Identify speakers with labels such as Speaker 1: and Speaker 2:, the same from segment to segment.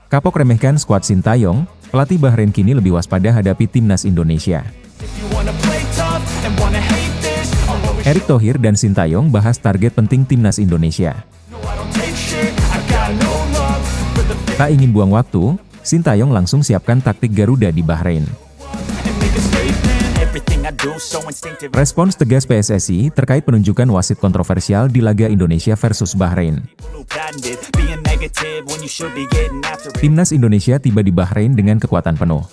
Speaker 1: Kapok remehkan skuad Sintayong, pelatih Bahrain kini lebih waspada hadapi timnas Indonesia. Erick Thohir dan Sintayong bahas target penting timnas Indonesia. Tak ingin buang waktu, Sintayong langsung siapkan taktik Garuda di Bahrain. Respons tegas PSSI terkait penunjukan wasit kontroversial di laga Indonesia versus Bahrain. Timnas Indonesia tiba di Bahrain dengan kekuatan penuh.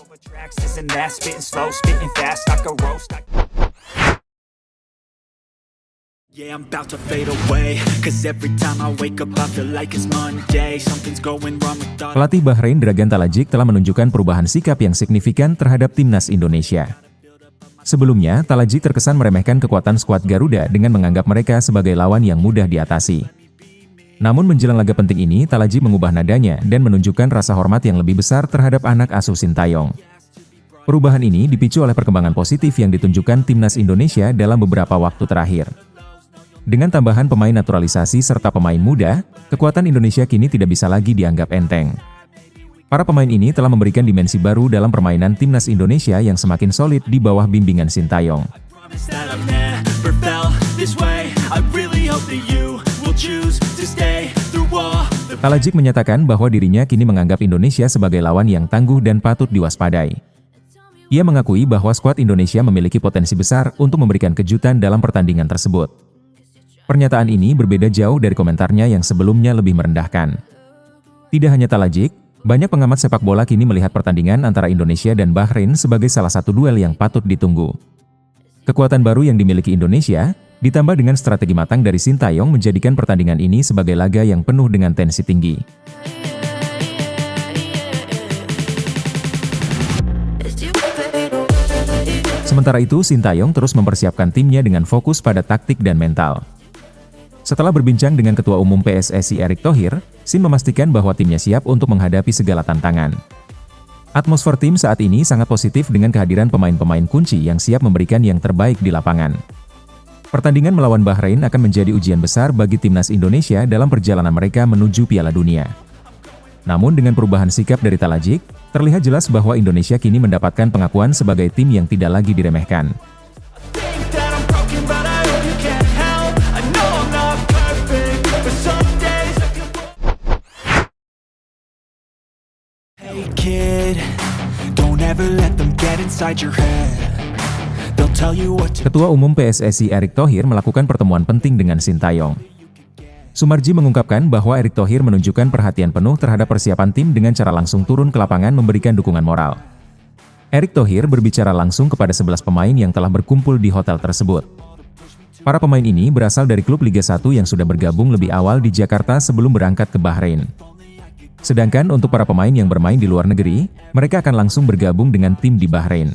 Speaker 1: Pelatih Bahrain Dragan Talajik telah menunjukkan perubahan sikap yang signifikan terhadap timnas Indonesia. Sebelumnya, Talajik terkesan meremehkan kekuatan skuad Garuda dengan menganggap mereka sebagai lawan yang mudah diatasi. Namun menjelang laga penting ini, Talajik mengubah nadanya dan menunjukkan rasa hormat yang lebih besar terhadap anak asuh Sintayong. Perubahan ini dipicu oleh perkembangan positif yang ditunjukkan timnas Indonesia dalam beberapa waktu terakhir. Dengan tambahan pemain naturalisasi serta pemain muda, kekuatan Indonesia kini tidak bisa lagi dianggap enteng. Para pemain ini telah memberikan dimensi baru dalam permainan timnas Indonesia yang semakin solid di bawah bimbingan Sintayong. Talajik menyatakan bahwa dirinya kini menganggap Indonesia sebagai lawan yang tangguh dan patut diwaspadai. Ia mengakui bahwa skuad Indonesia memiliki potensi besar untuk memberikan kejutan dalam pertandingan tersebut. Pernyataan ini berbeda jauh dari komentarnya yang sebelumnya lebih merendahkan. Tidak hanya Talajik, banyak pengamat sepak bola kini melihat pertandingan antara Indonesia dan Bahrain sebagai salah satu duel yang patut ditunggu. Kekuatan baru yang dimiliki Indonesia, ditambah dengan strategi matang dari Sintayong menjadikan pertandingan ini sebagai laga yang penuh dengan tensi tinggi. Sementara itu, Sintayong terus mempersiapkan timnya dengan fokus pada taktik dan mental. Setelah berbincang dengan Ketua Umum PSSI Erick Thohir, Sin memastikan bahwa timnya siap untuk menghadapi segala tantangan. Atmosfer tim saat ini sangat positif dengan kehadiran pemain-pemain kunci yang siap memberikan yang terbaik di lapangan. Pertandingan melawan Bahrain akan menjadi ujian besar bagi timnas Indonesia dalam perjalanan mereka menuju Piala Dunia. Namun dengan perubahan sikap dari Talajik, terlihat jelas bahwa Indonesia kini mendapatkan pengakuan sebagai tim yang tidak lagi diremehkan. Ketua Umum PSSI Erick Thohir melakukan pertemuan penting dengan Sintayong. Sumarji mengungkapkan bahwa Erick Thohir menunjukkan perhatian penuh terhadap persiapan tim dengan cara langsung turun ke lapangan memberikan dukungan moral. Erick Thohir berbicara langsung kepada 11 pemain yang telah berkumpul di hotel tersebut. Para pemain ini berasal dari klub Liga 1 yang sudah bergabung lebih awal di Jakarta sebelum berangkat ke Bahrain. Sedangkan untuk para pemain yang bermain di luar negeri, mereka akan langsung bergabung dengan tim di Bahrain.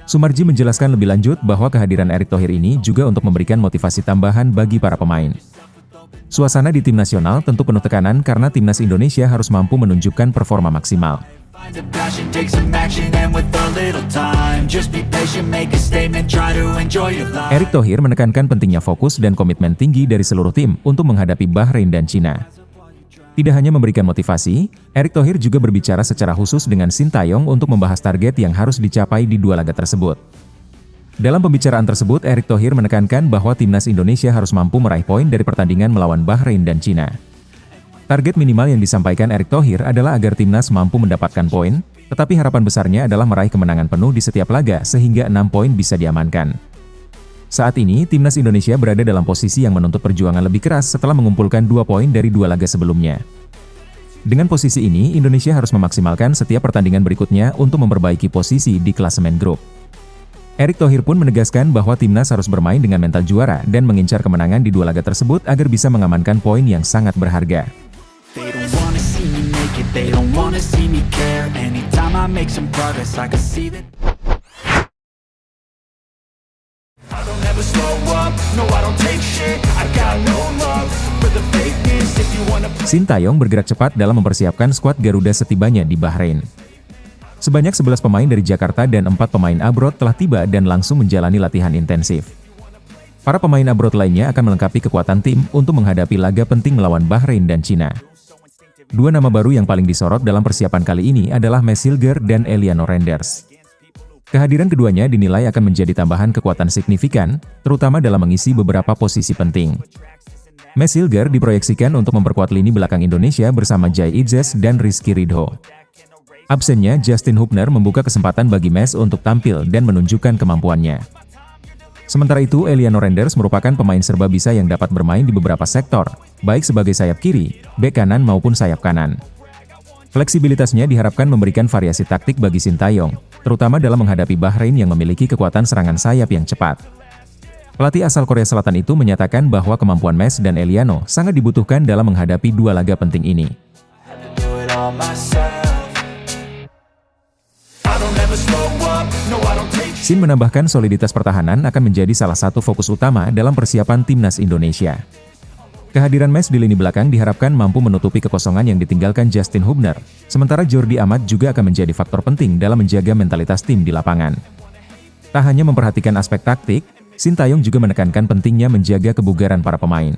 Speaker 1: Sumarji menjelaskan lebih lanjut bahwa kehadiran Erick Thohir ini juga untuk memberikan motivasi tambahan bagi para pemain. Suasana di tim nasional tentu penuh tekanan karena timnas Indonesia harus mampu menunjukkan performa maksimal. Erick Thohir menekankan pentingnya fokus dan komitmen tinggi dari seluruh tim untuk menghadapi Bahrain dan Cina. Tidak hanya memberikan motivasi, Erick Thohir juga berbicara secara khusus dengan Sintayong untuk membahas target yang harus dicapai di dua laga tersebut. Dalam pembicaraan tersebut, Erick Thohir menekankan bahwa timnas Indonesia harus mampu meraih poin dari pertandingan melawan Bahrain dan Cina. Target minimal yang disampaikan Erick Thohir adalah agar timnas mampu mendapatkan poin, tetapi harapan besarnya adalah meraih kemenangan penuh di setiap laga sehingga 6 poin bisa diamankan. Saat ini, timnas Indonesia berada dalam posisi yang menuntut perjuangan lebih keras setelah mengumpulkan 2 poin dari 2 laga sebelumnya. Dengan posisi ini, Indonesia harus memaksimalkan setiap pertandingan berikutnya untuk memperbaiki posisi di klasemen grup. Erick Thohir pun menegaskan bahwa timnas harus bermain dengan mental juara dan mengincar kemenangan di 2 laga tersebut agar bisa mengamankan poin yang sangat berharga. Sintayong bergerak cepat dalam mempersiapkan skuad Garuda setibanya di Bahrain. Sebanyak 11 pemain dari Jakarta dan 4 pemain abroad telah tiba dan langsung menjalani latihan intensif. Para pemain abroad lainnya akan melengkapi kekuatan tim untuk menghadapi laga penting melawan Bahrain dan Cina. Dua nama baru yang paling disorot dalam persiapan kali ini adalah Mads Hilger dan Eliano Renders. Kehadiran keduanya dinilai akan menjadi tambahan kekuatan signifikan, terutama dalam mengisi beberapa posisi penting. Mads Hilger diproyeksikan untuk memperkuat lini belakang Indonesia bersama Jai Idzes dan Rizky Ridho. Absennya Justin Hubner membuka kesempatan bagi Mads untuk tampil dan menunjukkan kemampuannya. Sementara itu, Eliano Renders merupakan pemain serba bisa yang dapat bermain di beberapa sektor, baik sebagai sayap kiri, bek kanan maupun sayap kanan. Fleksibilitasnya diharapkan memberikan variasi taktik bagi Sintayong, terutama dalam menghadapi Bahrain yang memiliki kekuatan serangan sayap yang cepat. Pelatih asal Korea Selatan itu menyatakan bahwa kemampuan Mads dan Eliano sangat dibutuhkan dalam menghadapi dua laga penting ini. Sin menambahkan soliditas pertahanan akan menjadi salah satu fokus utama dalam persiapan timnas Indonesia. Kehadiran Mads di lini belakang diharapkan mampu menutupi kekosongan yang ditinggalkan Justin Hubner, sementara Jordi Amat juga akan menjadi faktor penting dalam menjaga mentalitas tim di lapangan. Tak hanya memperhatikan aspek taktik, Sintayong juga menekankan pentingnya menjaga kebugaran para pemain.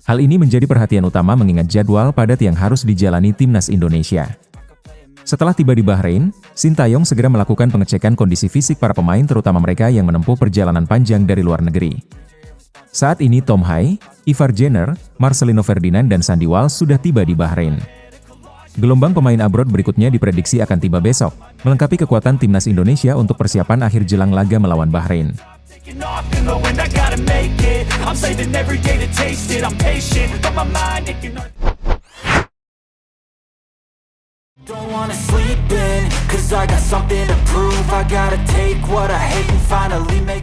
Speaker 1: Hal ini menjadi perhatian utama mengingat jadwal padat yang harus dijalani timnas Indonesia. Setelah tiba di Bahrain, Sintayong segera melakukan pengecekan kondisi fisik para pemain terutama mereka yang menempuh perjalanan panjang dari luar negeri. Saat ini Tom Hai, Ivar Jenner, Marcelino Ferdinand dan Sandy Walsh sudah tiba di Bahrain. Gelombang pemain abroad berikutnya diprediksi akan tiba besok, melengkapi kekuatan timnas Indonesia untuk persiapan akhir jelang laga melawan Bahrain.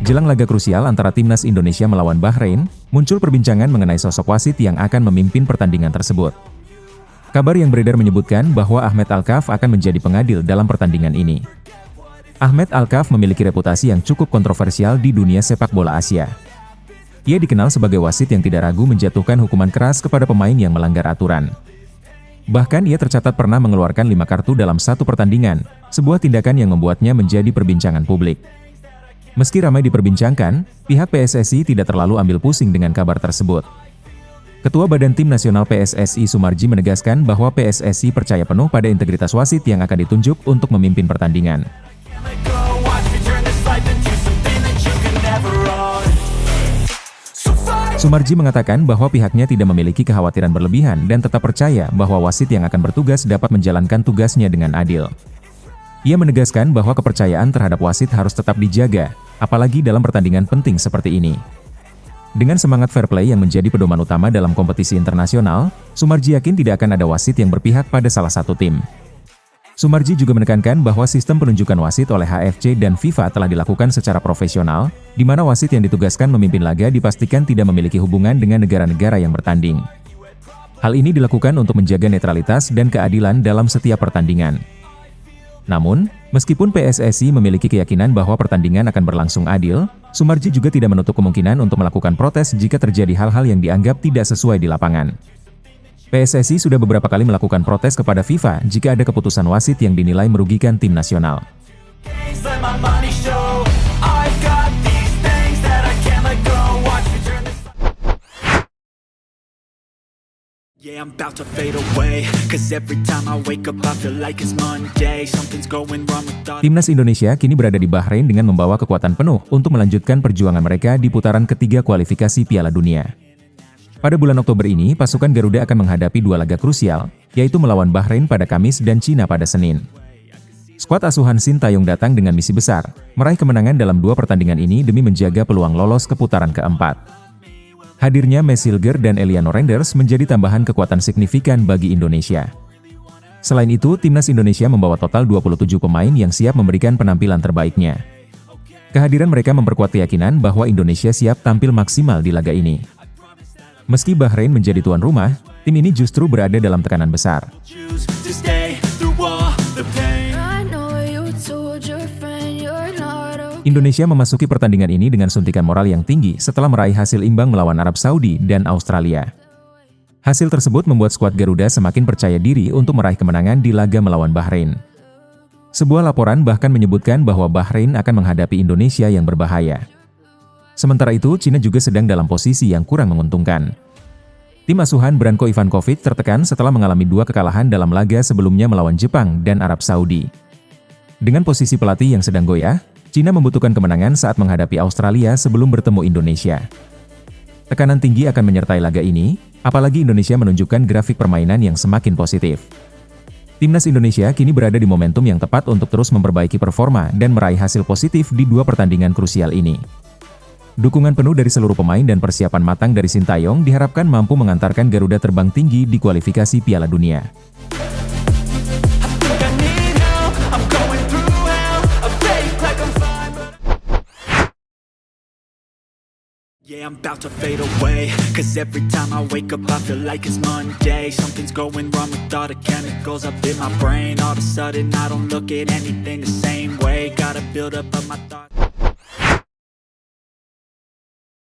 Speaker 1: Jelang laga krusial antara timnas Indonesia melawan Bahrain, muncul perbincangan mengenai sosok wasit yang akan memimpin pertandingan tersebut. Kabar yang beredar menyebutkan bahwa Ahmed Alkaf akan menjadi pengadil dalam pertandingan ini. Ahmed Alkaf memiliki reputasi yang cukup kontroversial di dunia sepak bola Asia. Ia dikenal sebagai wasit yang tidak ragu menjatuhkan hukuman keras kepada pemain yang melanggar aturan. Bahkan ia tercatat pernah mengeluarkan 5 kartu dalam satu pertandingan, sebuah tindakan yang membuatnya menjadi perbincangan publik. Meski ramai diperbincangkan, pihak PSSI tidak terlalu ambil pusing dengan kabar tersebut. Ketua Badan Tim Nasional PSSI Soemarji menegaskan bahwa PSSI percaya penuh pada integritas wasit yang akan ditunjuk untuk memimpin pertandingan. Soemarji mengatakan bahwa pihaknya tidak memiliki kekhawatiran berlebihan dan tetap percaya bahwa wasit yang akan bertugas dapat menjalankan tugasnya dengan adil. Ia menegaskan bahwa kepercayaan terhadap wasit harus tetap dijaga, apalagi dalam pertandingan penting seperti ini. Dengan semangat fair play yang menjadi pedoman utama dalam kompetisi internasional, Soemarji yakin tidak akan ada wasit yang berpihak pada salah satu tim. Soemarji juga menekankan bahwa sistem penunjukan wasit oleh HFC dan FIFA telah dilakukan secara profesional, di mana wasit yang ditugaskan memimpin laga dipastikan tidak memiliki hubungan dengan negara-negara yang bertanding. Hal ini dilakukan untuk menjaga netralitas dan keadilan dalam setiap pertandingan. Namun, meskipun PSSI memiliki keyakinan bahwa pertandingan akan berlangsung adil, Soemarji juga tidak menutup kemungkinan untuk melakukan protes jika terjadi hal-hal yang dianggap tidak sesuai di lapangan. PSSI sudah beberapa kali melakukan protes kepada FIFA jika ada keputusan wasit yang dinilai merugikan tim nasional. Timnas Indonesia kini berada di Bahrain dengan membawa kekuatan penuh untuk melanjutkan perjuangan mereka di putaran ketiga kualifikasi Piala Dunia. Pada bulan Oktober ini, pasukan Garuda akan menghadapi dua laga krusial, yaitu melawan Bahrain pada Kamis dan Cina pada Senin. Skuad asuhan Sintayong datang dengan misi besar, meraih kemenangan dalam dua pertandingan ini demi menjaga peluang lolos ke putaran keempat. Hadirnya Mads Hilger dan Eliano Renders menjadi tambahan kekuatan signifikan bagi Indonesia. Selain itu, timnas Indonesia membawa total 27 pemain yang siap memberikan penampilan terbaiknya. Kehadiran mereka memperkuat keyakinan bahwa Indonesia siap tampil maksimal di laga ini. Meski Bahrain menjadi tuan rumah, tim ini justru berada dalam tekanan besar. Indonesia memasuki pertandingan ini dengan suntikan moral yang tinggi setelah meraih hasil imbang melawan Arab Saudi dan Australia. Hasil tersebut membuat skuad Garuda semakin percaya diri untuk meraih kemenangan di laga melawan Bahrain. Sebuah laporan bahkan menyebutkan bahwa Bahrain akan menghadapi Indonesia yang berbahaya. Sementara itu, Cina juga sedang dalam posisi yang kurang menguntungkan. Tim asuhan Branko Ivankovic tertekan setelah mengalami 2 kekalahan dalam laga sebelumnya melawan Jepang dan Arab Saudi. Dengan posisi pelatih yang sedang goyah, Cina membutuhkan kemenangan saat menghadapi Australia sebelum bertemu Indonesia. Tekanan tinggi akan menyertai laga ini, apalagi Indonesia menunjukkan grafik permainan yang semakin positif. Timnas Indonesia kini berada di momentum yang tepat untuk terus memperbaiki performa dan meraih hasil positif di 2 pertandingan krusial ini. Dukungan penuh dari seluruh pemain dan persiapan matang dari Sintayong diharapkan mampu mengantarkan Garuda terbang tinggi di kualifikasi Piala Dunia.
Speaker 2: Yeah, I'm about to fade away, cause every time I wake up I feel like it's Monday. Something's going wrong with all the chemicals up in my brain. All of a sudden I don't look at anything the same way. Gotta build up of my thoughts.